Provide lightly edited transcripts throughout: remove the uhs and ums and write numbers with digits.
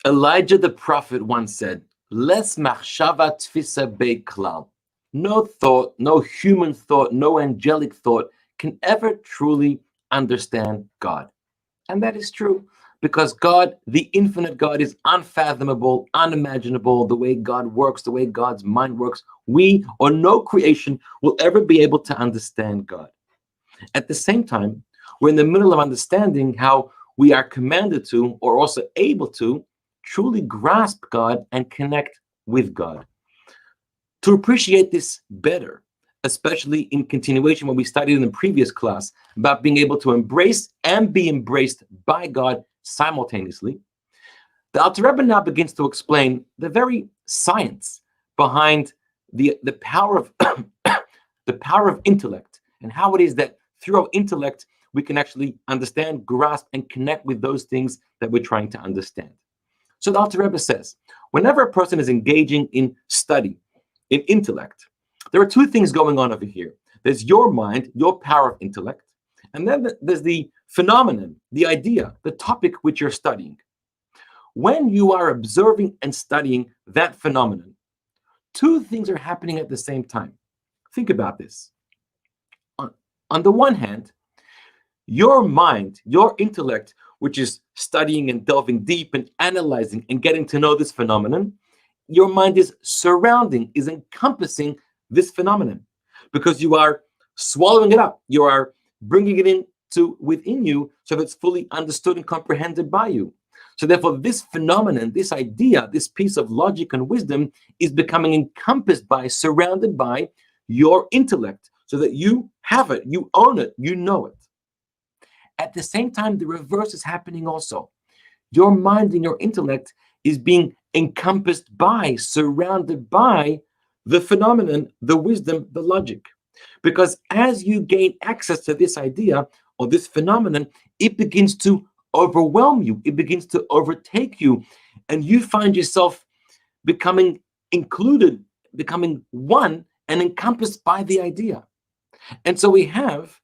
Elijah the prophet once said, "Les machshava tfisa beklal." No thought, no human thought, no angelic thought can ever truly understand God. And that is true because God, the infinite God, is unfathomable, unimaginable. The way God works, the way God's mind works, we or no creation will ever be able to understand God. At the same time, we're in the middle of understanding how we are commanded to, or also able to, truly grasp God and connect with God. To appreciate this better, especially in continuation what we studied in the previous class about being able to embrace and be embraced by God simultaneously, the Alter Rebbe now begins to explain the very science behind the power of the power of intellect and how it is that through our intellect we can actually understand, grasp, and connect with those things that we're trying to understand. So the Alter Rebbe says, whenever a person is engaging in study, in intellect, there are two things going on over here. There's your mind, your power of intellect, and then there's the phenomenon, the idea, the topic which you're studying. When you are observing and studying that phenomenon, two things are happening at the same time. Think about this. On the one hand, your mind, your intellect, which is studying and delving deep and analyzing and getting to know this phenomenon, your mind is surrounding, is encompassing this phenomenon because you are swallowing it up. You are bringing it into within you so that it's fully understood and comprehended by you. So therefore, this phenomenon, this idea, this piece of logic and wisdom is becoming encompassed by, surrounded by your intellect so that you have it, you own it, you know it. At the same time, the reverse is happening also. Your mind and your intellect is being encompassed by, surrounded by the phenomenon, the wisdom, the logic. Because as you gain access to this idea or this phenomenon, it begins to overwhelm you, it begins to overtake you, and you find yourself becoming included, becoming one and encompassed by the idea. And so we have,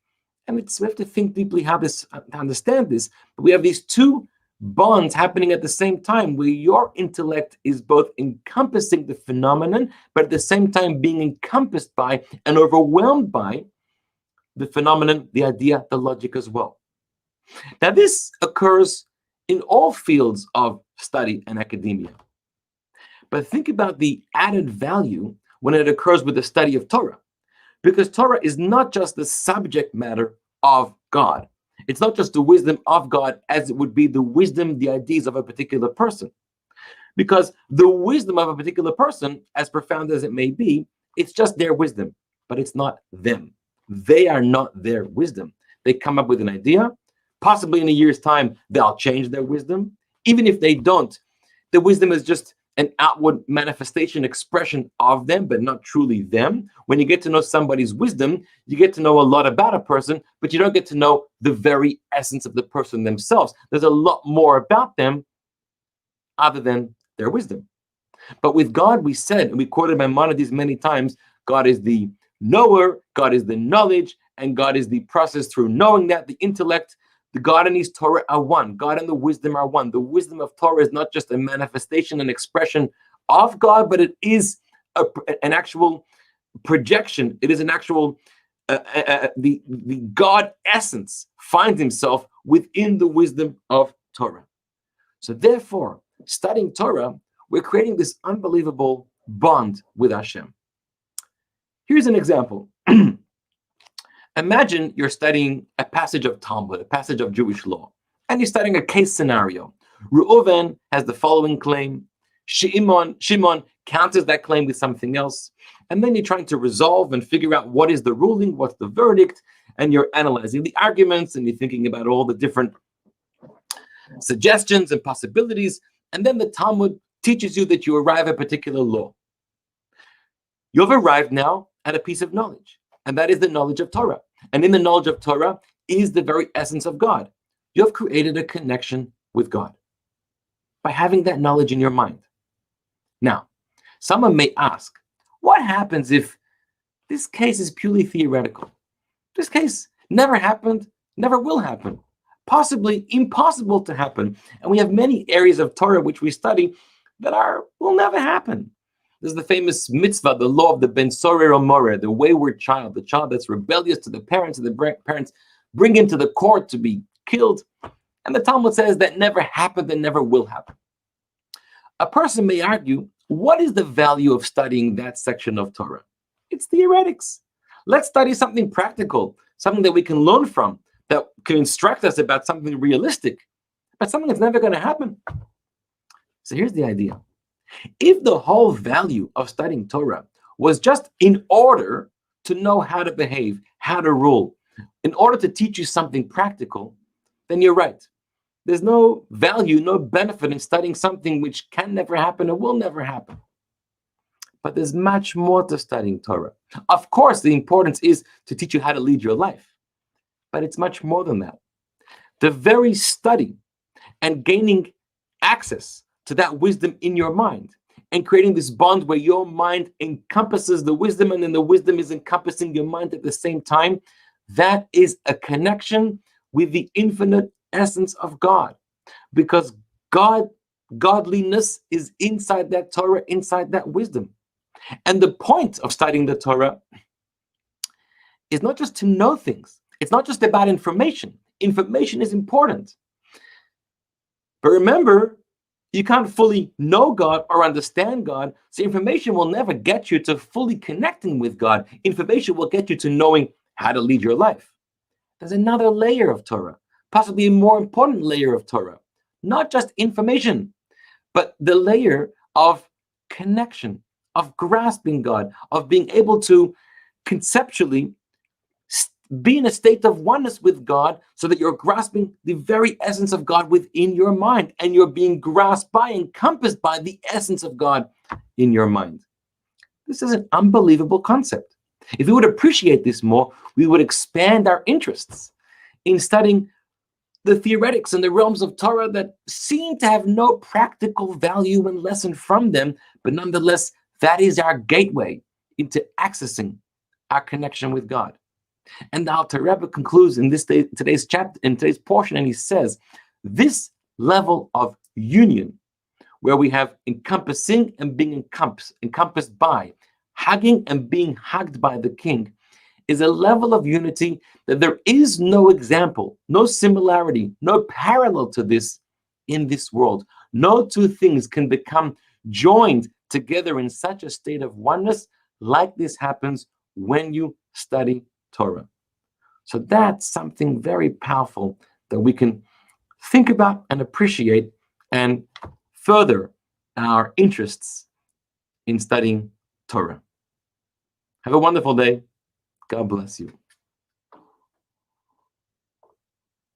and we have to think deeply how to understand this, but we have these two bonds happening at the same time where your intellect is both encompassing the phenomenon, but at the same time being encompassed by and overwhelmed by the phenomenon, the idea, the logic as well. Now, this occurs in all fields of study and academia. But think about the added value when it occurs with the study of Torah. Because Torah is not just the subject matter of God. It's not just the wisdom of God as it would be the wisdom, the ideas of a particular person. Because the wisdom of a particular person, as profound as it may be, it's just their wisdom, but it's not them. They are not their wisdom. They come up with an idea. Possibly in a year's time, they'll change their wisdom. Even if they don't, the wisdom is just an outward manifestation, expression of them, but not truly them. When you get to know somebody's wisdom, you get to know a lot about a person, but you don't get to know the very essence of the person themselves. There's a lot more about them other than their wisdom. But with God, we said, and we quoted Maimonides many times, God is the knower, God is the knowledge, and God is the process through knowing that, the intellect. The God and his Torah are one. God and the wisdom are one. The wisdom of Torah is not just a manifestation and expression of God, but it is an actual projection. It is an actual, the God essence finds himself within the wisdom of Torah. So therefore, studying Torah, we're creating this unbelievable bond with Hashem. Here's an example. Imagine you're studying a passage of Talmud, a passage of Jewish law, and you're studying a case scenario. Reuven has the following claim. Shimon counters that claim with something else. And then you're trying to resolve and figure out what is the ruling, what's the verdict, and you're analyzing the arguments and you're thinking about all the different suggestions and possibilities. And then the Talmud teaches you that you arrive at a particular law. You've arrived now at a piece of knowledge, and that is the knowledge of Torah. And in the knowledge of Torah is the very essence of God. You have created a connection with God by having that knowledge in your mind. Now, someone may ask, what happens if this case is purely theoretical? This case never happened, never will happen. possibly impossible to happen. And we have many areas of Torah which we study that will never happen. There's the famous mitzvah, the law of the ben sorer or morer, the wayward child, the child that's rebellious to the parents, and the parents bring him to the court to be killed. And the Talmud says that never happened and never will happen. A person may argue, what is the value of studying that section of Torah? It's theoretics. Let's study something practical, something that we can learn from, that can instruct us about something realistic, but something that's never going to happen. So here's the idea. If the whole value of studying Torah was just in order to know how to behave, how to rule, in order to teach you something practical, then you're right. There's no value, no benefit in studying something which can never happen and will never happen. But there's much more to studying Torah. Of course, the importance is to teach you how to lead your life, but it's much more than that. The very study and gaining access to that wisdom in your mind and creating this bond where your mind encompasses the wisdom and then the wisdom is encompassing your mind at the same time, that is a connection with the infinite essence of God, because godliness is inside that Torah, inside that wisdom. And the point of studying the Torah is not just to know things. It's not just about information. Information is important. But remember, you can't fully know God or understand God, so information will never get you to fully connecting with God. Information will get you to knowing how to lead your life. There's another layer of Torah, possibly a more important layer of Torah. Not just information, but the layer of connection, of grasping God, of being able to conceptually be in a state of oneness with God so that you're grasping the very essence of God within your mind and you're being grasped by, encompassed by the essence of God in your mind. This is an unbelievable concept. If we would appreciate this more, we would expand our interests in studying the theoretics and the realms of Torah that seem to have no practical value and lesson from them, but nonetheless, that is our gateway into accessing our connection with God. And the Alter Rebbe concludes in today's chapter, in today's portion, and he says, this level of union, where we have encompassing and being encompassed by, hugging and being hugged by the King, is a level of unity that there is no example, no similarity, no parallel to this in this world. No two things can become joined together in such a state of oneness like this happens when you study Torah. So that's something very powerful that we can think about and appreciate and further our interests in studying Torah. Have a wonderful day. God bless you.